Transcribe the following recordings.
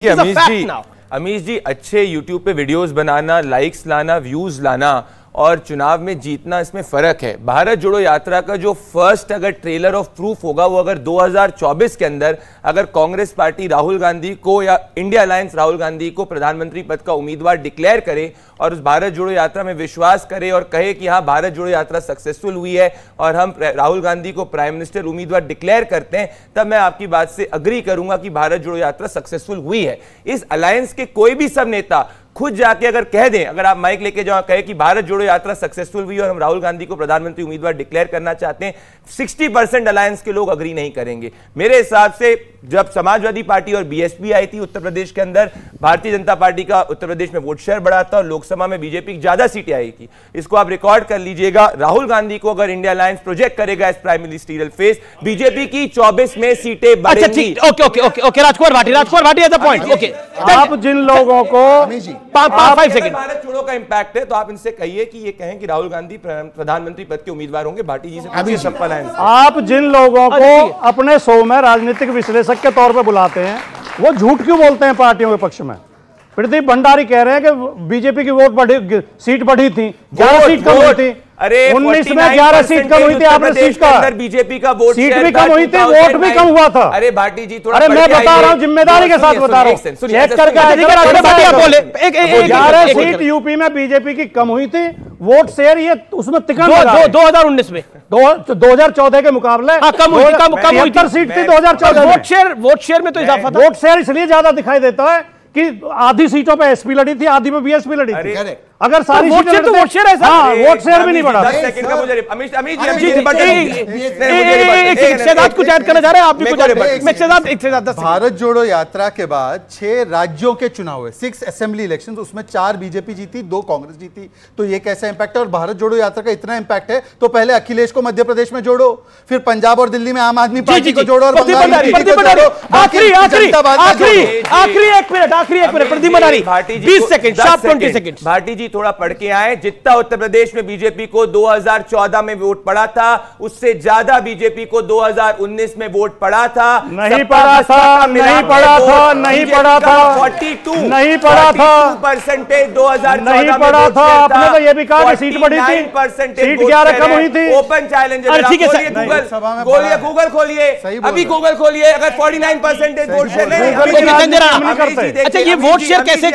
अमीश जी, अच्छे यूट्यूब पे वीडियोस बनाना, लाइक्स लाना, व्यूज लाना और चुनाव में जीतना, इसमें फर्क है। भारत जोड़ो यात्रा का जो फर्स्ट अगर ट्रेलर ऑफ प्रूफ होगा वो अगर 2024 के अंदर अगर कांग्रेस पार्टी राहुल गांधी को या इंडिया अलायंस राहुल गांधी को प्रधानमंत्री पद का उम्मीदवार डिक्लेयर करे और उस भारत जोड़ो यात्रा में विश्वास करे और कहे कि हाँ भारत जोड़ो यात्रा सक्सेसफुल हुई है और हम राहुल गांधी को प्राइम मिनिस्टर उम्मीदवार डिक्लेयर करते हैं, तब मैं आपकी बात से अग्री करूंगा कि भारत जोड़ो यात्रा सक्सेसफुल हुई है। इस अलायंस के कोई भी सब नेता खुद जाके अगर कह दें, अगर आप माइक लेके जाओ कहे कि भारत जोड़ो यात्रा सक्सेसफुल हुई और हम राहुल गांधी को प्रधानमंत्री उम्मीदवार डिक्लेयर करना चाहते हैं, 60% अलायंस के लोग अग्री नहीं करेंगे। मेरे हिसाब से जब समाजवादी पार्टी और बीएसपी आई थी उत्तर प्रदेश के अंदर, भारतीय जनता पार्टी का उत्तर प्रदेश में वोट शेयर बढ़ा था और लोकसभा में बीजेपी की ज्यादा सीटें आई थी। इसको आप रिकॉर्ड कर लीजिएगा। राहुल गांधी को अगर इंडिया अलायंस प्रोजेक्ट करेगा इस प्राइम मिनिस्ट्रियल फेज, बीजेपी की 24 में सीटें बढ़ेंगी। Okay Rajkumar Bhati at the point. Okay, आप जिन लोगों को 5 सेकंड भारत छोड़ो का इंपैक्ट है तो आप इनसे कहिए कि ये कहें कि राहुल गांधी प्रधानमंत्री पद के उम्मीदवार होंगे। भाटी जी से आप जिन लोगों को अपने शो में राजनीतिक विश्लेषक के तौर पर बुलाते हैं वो झूठ क्यों बोलते हैं पार्टियों के पक्ष में? प्रदीप भंडारी कह रहे हैं कि बीजेपी की वोट बढ़ी, सीट बढ़ी थी, 11 सीट कम हुई थी। अरे 19 में 11 सीट कम हुई थी, आपने सीट का अंदर बीजेपी का वोट सीट भी कम हुई थी, वोट भी कम हुआ था। अरे भाटी जी थोड़ा, अरे मैं बता रहा हूँ, जिम्मेदारी के साथ बता रहा हूँ, चेक करके 11 सीट यूपी में बीजेपी की कम हुई थी, वोट शेयर ये उसमें तिकन 2019 में 2014 के मुकाबले कम हुई थी, सीट थी 2014। वोट शेयर में तो इजाफा था। वोट शेयर इसलिए ज्यादा दिखाई देता है कि आधी सीटों पे एसपी लड़ी थी, आधी पे बीएसपी लड़ी थी। अगर सारी वोट शेयर तो वोट शेयर है, वोट शेयर भी नहीं बढ़ा। 10 सेकंड का मुझे कुछ ऐड करना चाह रहे हैं आप भी कुछ? भारत जोड़ो यात्रा के बाद 6 राज्यों के चुनाव हुए, 6 असेंबली इलेक्शंस, उसमें 4 बीजेपी जीती, 2 कांग्रेस जीती। तो ये कैसा इंपैक्ट है? और भारत जोड़ो यात्रा का इतना इंपैक्ट है तो पहले अखिलेश को मध्य प्रदेश में जोड़ो, फिर पंजाब और दिल्ली में आम आदमी पार्टी को जोड़ो और आखिरी एक minute Pradeep Bhandari 20 second, 20 second. Bhati ji थोड़ा पढ़ के आए। जितना उत्तर प्रदेश में बीजेपी को 2014 में वोट पड़ा था उससे ज्यादा बीजेपी को 2019 में वोट पड़ा था। नहीं पड़ा था, नहीं पड़ा था, नहीं पड़ा था, 42 नहीं पड़ा था परसेंटेज 2014 नहीं पड़ा था। आपने तो ये भी कहा कि सीट बढ़ी थी, सीट 11 कम हुई थी। ओपन चैलेंज है, गूगल खोलिए, अभी गूगल खोलिए। अगर 49% वोट शेयर, अच्छा ये वोट शेयर कैसे?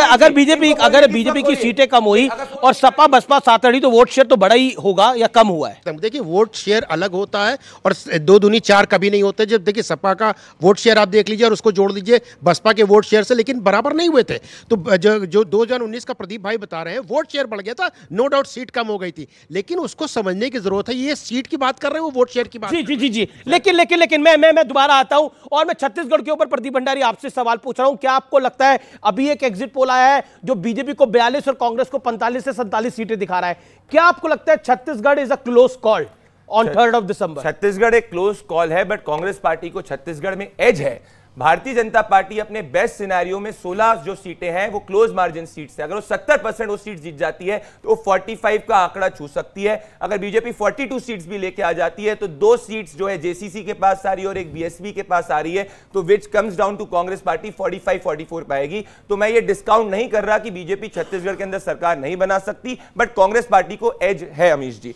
अगर बीजेपी की सीटें कम हुई और सपा बसपा साथ रही तो वोट शेयर तो बड़ा ही होगा या कम हुआ है? देखिए वोट शेयर अलग होता है और 2 दूनी 4 कभी नहीं होते। जब देखिए सपा का वोट शेयर आप देख लीजिए और उसको जोड़ लीजिए बसपा के वोट शेयर से, लेकिन बराबर नहीं हुए थे। तो जो 2019 का प्रदीप भाई बता रहे हैं वोट शेयर बढ़ गया था, नो डाउट सीट कम हो गई थी, लेकिन उसको समझने की जरूरत है। ये सीट की बात कर रहे हैं, वो वोट शेयर की बात। जी। लेकिन मैं दोबारा आता हूं और मैं छत्तीसगढ़ के ऊपर प्रदीप भंडारी आपसे सवाल पूछ रहा हूं। क्या आपको लगता है, अभी एक एग्जिट पोल आया है जो बीजेपी को 42 और कांग्रेस को 45 से 47 सीटें दिखा रहा है, क्या आपको लगता है Chhattisgarh is a close call on 3rd दिसंबर? छत्तीसगढ़ एक क्लोज कॉल है, बट कांग्रेस पार्टी को छत्तीसगढ़ में एज है। भारतीय जनता पार्टी अपने बेस्ट सिनेरियो में 16 जो सीटें हैं वो क्लोज मार्जिन सीट्स हैं। अगर वो 70% वो सीट जीत जाती है तो वो 45 का आंकड़ा छू सकती है। अगर बीजेपी 42 सीट्स भी लेके आ जाती है तो 2 सीट्स जो है जेसीसी के पास आ रही है और एक बीएसपी के पास आ रही है, तो which comes down to Congress party 45-44 पाएगी। तो मैं ये डिस्काउंट नहीं कर रहा कि बीजेपी छत्तीसगढ़ के अंदर सरकार नहीं बना सकती, बट कांग्रेस पार्टी को एज है अमीश जी।